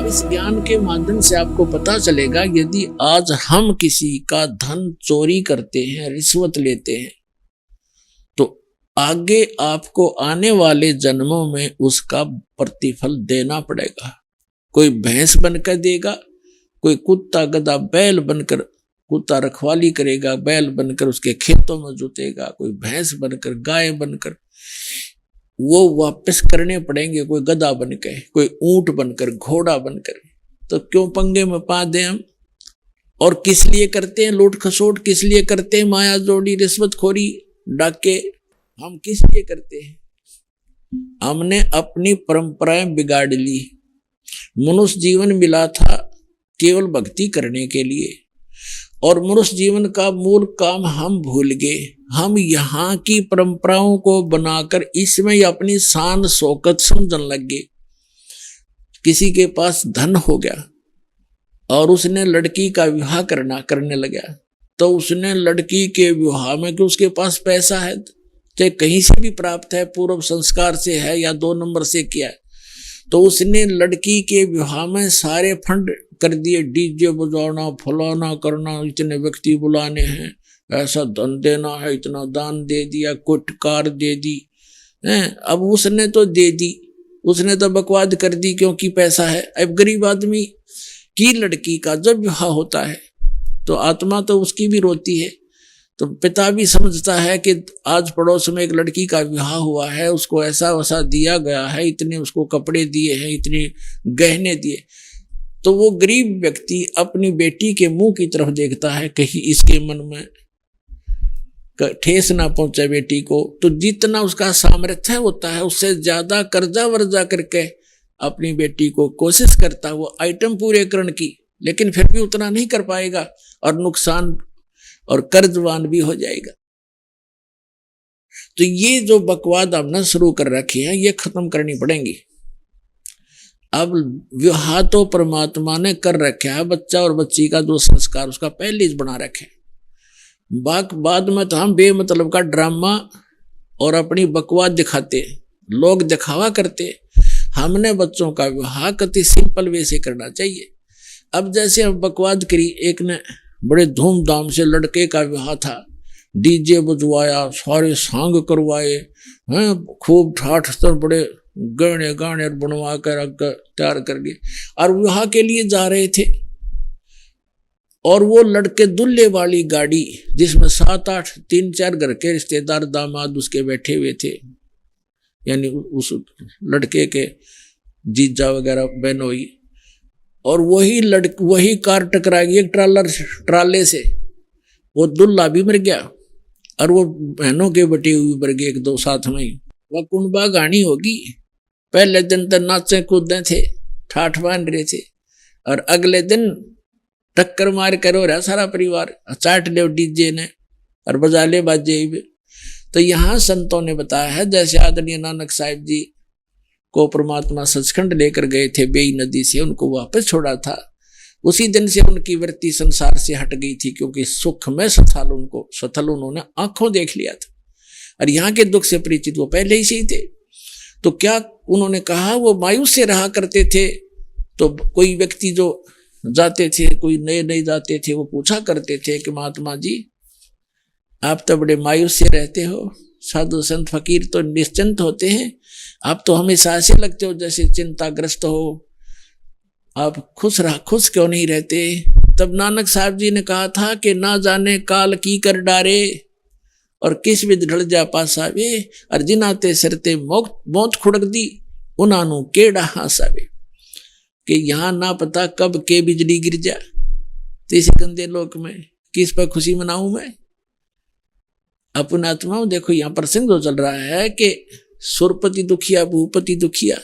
अब इस ज्ञान के माध्यम से आपको पता चलेगा, यदि आज हम किसी का धन चोरी करते हैं, रिश्वत लेते हैं, तो आगे आपको आने वाले जन्मों में उसका प्रतिफल देना पड़ेगा। कोई भैंस बनकर देगा, कोई कुत्ता गधा बैल बनकर, कुत्ता रखवाली करेगा, बैल बनकर उसके खेतों में जुतेगा, कोई भैंस बनकर, गाय बनकर, वो वापस करने पड़ेंगे। कोई गधा बनकर, कोई ऊंट बनकर, घोड़ा बनकर। तो क्यों पंगे में पा दें हम? और किस लिए करते हैं लूट खसोट? किस लिए करते हैं माया जोड़ी, रिश्वतखोरी, डाके? हम किस लिए करते हैं? हमने अपनी परंपराएं बिगाड़ ली। मनुष्य जीवन मिला था केवल भक्ति करने के लिए, और मनुष्य जीवन का मूल काम हम भूल गए। हम यहाँ की परंपराओं को बनाकर इसमें अपनी शान शौकत समझने लग गए। किसी के पास धन हो गया और उसने लड़की का विवाह करने लगा, तो उसने लड़की के विवाह में, कि उसके पास पैसा है, चाहे कहीं से भी प्राप्त है, पूर्व संस्कार से है या 2 नंबर से किया है, तो उसने लड़की के विवाह में सारे फंड कर दिए। डीजे बजाना, फलाना करना, इतने व्यक्ति बुलाने हैं, ऐसा धन देना है, इतना दान दे दिया, कुछ कार दे दी है। अब उसने तो दे दी, उसने तो बकवाद कर दी क्योंकि पैसा है। अब गरीब आदमी की लड़की का जब विवाह होता है तो आत्मा तो उसकी भी रोती है। तो पिता भी समझता है कि आज पड़ोस में एक लड़की का विवाह हुआ है, उसको ऐसा वैसा दिया गया है, इतने उसको कपड़े दिए हैं, इतने गहने दिए। तो वो गरीब व्यक्ति अपनी बेटी के मुंह की तरफ देखता है, कहीं इसके मन में ठेस ना पहुंचे बेटी को। तो जितना उसका सामर्थ्य होता है उससे ज्यादा कर्जा वर्जा करके अपनी बेटी को कोशिश करता है वो आइटम पूरे करने की, लेकिन फिर भी उतना नहीं कर पाएगा और नुकसान और कर्जवान भी हो जाएगा। तो ये जो बकवाद हमने शुरू कर रखी है, ये खत्म करनी पड़ेंगी। अब विवाह तो परमात्मा ने कर रखा है, बच्चा और बच्ची का जो संस्कार उसका पहले ही बना रखे। बाद में तो हम बेमतलब का ड्रामा और अपनी बकवाद दिखाते, लोग दिखावा करते। हमने बच्चों का विवाह कति सिंपल वे से करना चाहिए। अब जैसे हम बकवाद करी, एक ने बड़े धूमधाम से लड़के का विवाह था, डीजे बजवाया, सारे सांग करवाए हैं, खूब ठाठ से बड़े गहने गाने बनवा कर तैयार कर लिए, और विवाह के लिए जा रहे थे। और वो लड़के दुल्हे वाली गाड़ी जिसमें 7-8 3-4 घर के रिश्तेदार दामाद उसके बैठे हुए थे, यानी उस लड़के के जीजा वगैरह बहनोई, और वही कार टकरा गई एक ट्राले से। वो दुल्हा भी मर गया और वो बहनों के बटे हुए मर गए, 1-2 साथ में ही। वह कुंडबा गानी होगी। पहले दिन तक नाचे कूदे थे, ठाठ बांध रहे थे, और अगले दिन टक्कर मार कर हो रहा सारा परिवार, चाट ले डीजे ने और बजा ले बाजे। तो यहाँ संतों ने बताया है, जैसे आदरणीय नानक साहिब जी को परमात्मा सचखंड लेकर गए थे, बेई नदी से उनको वापस छोड़ा था, उसी दिन से उनकी वृत्ति संसार से हट गई थी, क्योंकि सुख में सथल उन्होंने आंखों देख लिया था, और यहाँ के दुख से परिचित वो पहले ही से ही थे। तो क्या उन्होंने कहा, वो मायूस से रहा करते थे। तो कोई व्यक्ति जो जाते थे, कोई नए जाते थे, वो पूछा करते थे कि महात्मा जी आप तो बड़े मायूस से रहते हो, साधु संत फकीर तो निश्चिंत होते हैं, आप तो हमेशा ऐसे लगते हो जैसे चिंताग्रस्त हो, आप खुश क्यों नहीं रहते? तब नानक साहब जी ने कहा था कि ना जाने काल की कर डारे और किस विध ढल जा पासावे, और जिनाते सरते मौत खुड़क दी उन्हानू केड़ा हासावे। कि यहाँ ना पता कब के बिजली गिर जा, तो इस गंदे लोक में किस पर खुशी मनाऊं मैं? अपना आत्माओं देखो, यहाँ प्रसंग जो चल रहा है कि सुरपति दुखिया भूपति दुखिया,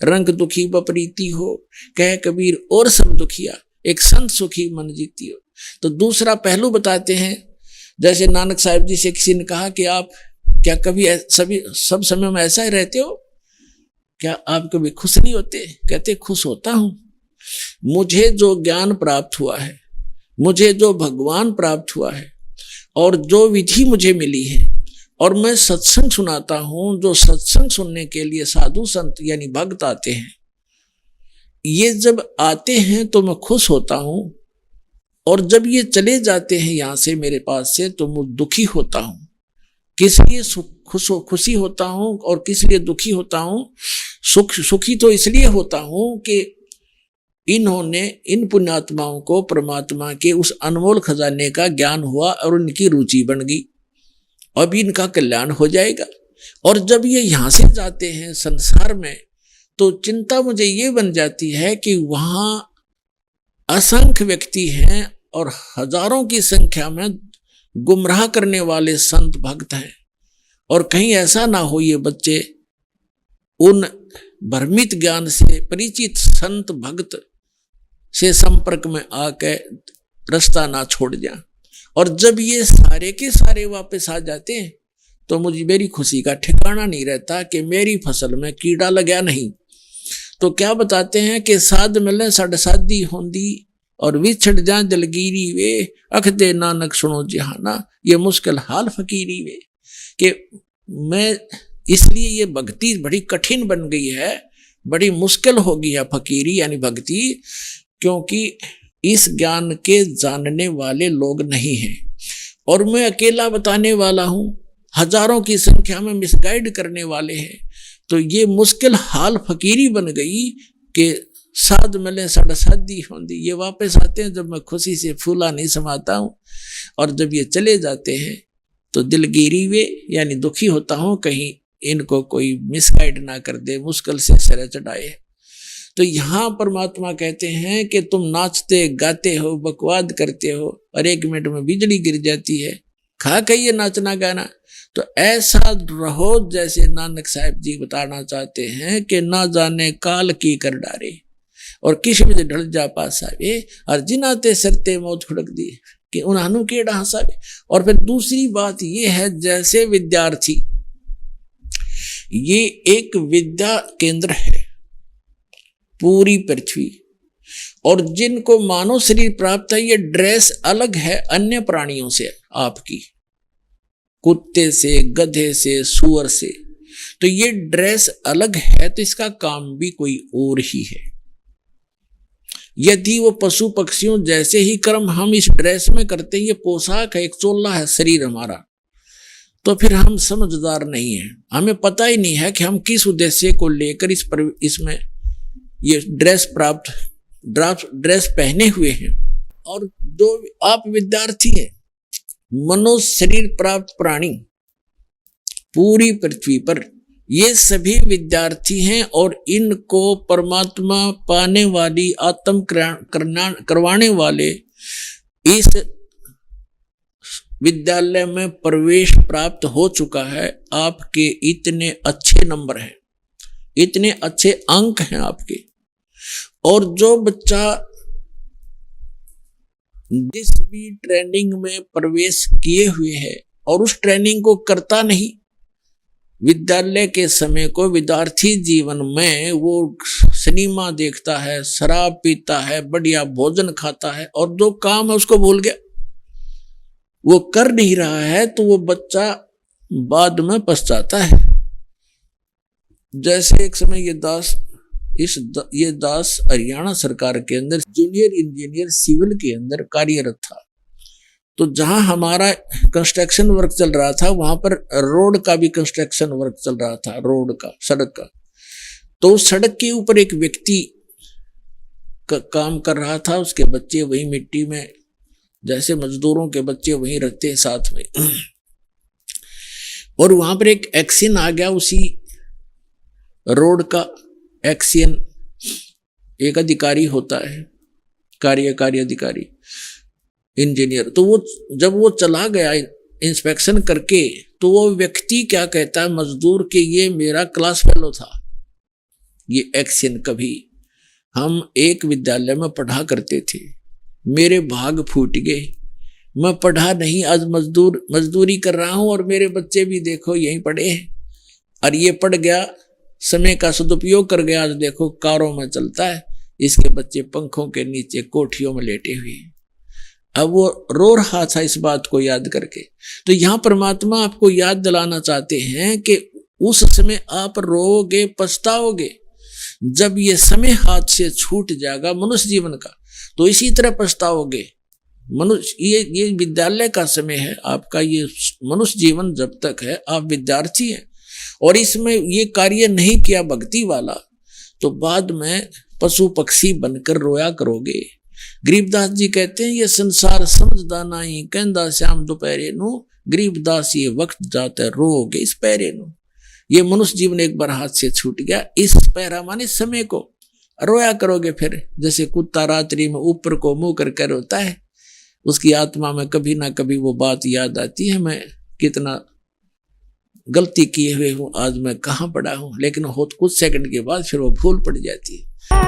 रंग दुखी बपरीती हो, कह कबीर और सब दुखिया, एक संत सुखी मन जीती हो। तो दूसरा पहलू बताते हैं, जैसे नानक साहिब जी से किसी ने कहा कि आप क्या कभी सब समय में ऐसा ही रहते हो? क्या आप कभी खुश नहीं होते? कहते खुश होता हूं। मुझे जो ज्ञान प्राप्त हुआ है, मुझे जो भगवान प्राप्त हुआ है, और जो विधि मुझे मिली है, और मैं सत्संग सुनाता हूं, जो सत्संग सुनने के लिए साधु संत यानी भक्त आते हैं, ये जब आते हैं तो मैं खुश होता हूं, और जब ये चले जाते हैं यहां से मेरे पास से तो मैं दुखी होता हूं। किस लिए खुशी होता हूं और किस लिए दुखी होता हूं? सुखी तो इसलिए होता हूं कि इन्होंने, इन पुण्यात्माओं को परमात्मा के उस अनमोल खजाने का ज्ञान हुआ और उनकी रुचि बन गई, अब इनका कल्याण हो जाएगा। और जब ये यहां से जाते हैं संसार में तो चिंता मुझे ये बन जाती है कि वहां असंख्य व्यक्ति हैं और हजारों की संख्या में गुमराह करने वाले संत भक्त हैं, और कहीं ऐसा ना हो ये बच्चे उन भ्रमित ज्ञान से परिचित संत भक्त से संपर्क में आके रास्ता ना छोड़ जाए। और जब ये सारे के सारे वापस आ जाते हैं तो मुझे मेरी खुशी का ठिकाना नहीं रहता कि मेरी फसल में कीड़ा लगा नहीं। तो क्या बताते हैं कि साध मिले सड़ साधी होंदी और विछड़ जा जलगीरी वे, अख दे नानक सुनो जहाना, ये मुश्किल हाल फकीरी वे। कि मैं इसलिए ये भक्ति बड़ी कठिन बन गई है, बड़ी मुश्किल हो गई है फकीरी यानी भक्ति, क्योंकि इस ज्ञान के जानने वाले लोग नहीं हैं और मैं अकेला बताने वाला हूं, हजारों की संख्या में मिसगाइड करने वाले हैं। तो ये मुश्किल हाल फकीरी बन गई कि साध मिले सड़ साधी होंदी। ये वापस आते हैं जब मैं खुशी से फूला नहीं समाता हूं, और जब ये चले जाते हैं तो दिलगिरी वे यानी दुखी होता हूं कहीं इनको कोई मिसगाइड ना कर दे, मुश्किल से सिर चढ़ाए। तो यहां परमात्मा कहते हैं कि तुम नाचते गाते हो, बकवाद करते हो और 1 मिनट में बिजली गिर जाती है, खा कहिए नाचना गाना। तो ऐसा रहो जैसे नानक साहब जी बताना चाहते हैं कि ना जाने काल की कर डारे और किस में ढल जा पासावे, और जिनाते सरते मौत फुड़क दी कि उन्हानु केड़ा हंसावे। और फिर दूसरी बात ये है, जैसे विद्यार्थी, ये एक विद्या केंद्र है पूरी पृथ्वी, और जिनको मानव शरीर प्राप्त है ये ड्रेस अलग है अन्य प्राणियों से, आपकी कुत्ते से, गधे से, सूअर से, तो ये ड्रेस अलग है, तो इसका काम भी कोई और ही है। यदि वो पशु पक्षियों जैसे ही कर्म हम इस ड्रेस में करते हैं, ये पोशाक है, एक चोला है शरीर हमारा, तो फिर हम समझदार नहीं है, हमें पता ही नहीं है कि हम किस उद्देश्य को लेकर इसमें ये ड्रेस पहने हुए हैं। और जो आप विद्यार्थी हैं, मनुष्य शरीर प्राप्त प्राणी पूरी पृथ्वी पर, ये सभी विद्यार्थी हैं और इनको परमात्मा पाने वाली, आत्म करवाने वाले इस विद्यालय में प्रवेश प्राप्त हो चुका है। आपके इतने अच्छे नंबर हैं, इतने अच्छे अंक हैं आपके, और जो बच्चा जिस भी ट्रेनिंग में प्रवेश किए हुए है और उस ट्रेनिंग को करता नहीं, विद्यालय के समय को विद्यार्थी जीवन में वो सिनेमा देखता है, शराब पीता है, बढ़िया भोजन खाता है और जो काम है उसको भूल गया, वो कर नहीं रहा है, तो वो बच्चा बाद में पछताता है। जैसे एक समय ये दास हरियाणा सरकार के अंदर जूनियर इंजीनियर सिविल के अंदर कार्यरत था। तो जहां हमारा कंस्ट्रक्शन वर्क चल रहा था, वहां पर रोड का भी कंस्ट्रक्शन वर्क चल रहा था, रोड का, सड़क का। तो सड़क के ऊपर एक व्यक्ति काम कर रहा था, उसके बच्चे वही मिट्टी में, जैसे मजदूरों के बच्चे वहीं रहते हैं साथ में। और वहां पर एक एक्सीडेंट आ गया, उसी रोड का एक्सीडेंट। एक अधिकारी होता है, कार्यकारी अधिकारी, इंजीनियर, तो वो जब वो चला गया इंस्पेक्शन करके, तो वो व्यक्ति क्या कहता है मजदूर के, ये मेरा क्लास फेलो था, ये एक्शन कभी हम एक विद्यालय में पढ़ा करते थे, मेरे भाग फूट गए, मैं पढ़ा नहीं, आज मजदूरी कर रहा हूं और मेरे बच्चे भी देखो यहीं पढ़े हैं, और ये पढ़ गया, समय का सदुपयोग कर गया, आज देखो कारों में चलता है, इसके बच्चे पंखों के नीचे कोठियों में लेटे हुए हैं। अब वो रो रहा था इस बात को याद करके। तो यहां परमात्मा आपको याद दिलाना चाहते हैं कि उस समय आप रोगे, पछताओगे, जब ये समय हाथ से छूट जाएगा मनुष्य जीवन का, तो इसी तरह पछताओगे। मनुष्य ये विद्यालय का समय है आपका, ये मनुष्य जीवन जब तक है आप विद्यार्थी हैं और इसमें ये कार्य नहीं किया भक्ति वाला, तो बाद में पशु पक्षी बनकर रोया करोगे। गरीबदास जी कहते हैं ये संसार समझदा नहीं, कहंदा श्याम दोपहरे नु, गरीबदास ये वक्त जाते रोगे इस पैरे नु। ये मनुष्य जीवन एक बार हाथ से छूट गया, इस पैरा माने समय को रोया करोगे फिर। जैसे कुत्ता रात्रि में ऊपर को मुंह करके रोता है, उसकी आत्मा में कभी ना कभी वो बात याद आती है, मैं कितना गलती किए हुए हूं, आज मैं कहाँ पड़ा हूं, लेकिन हो कुछ सेकंड के बाद फिर वो भूल पड़ जाती है।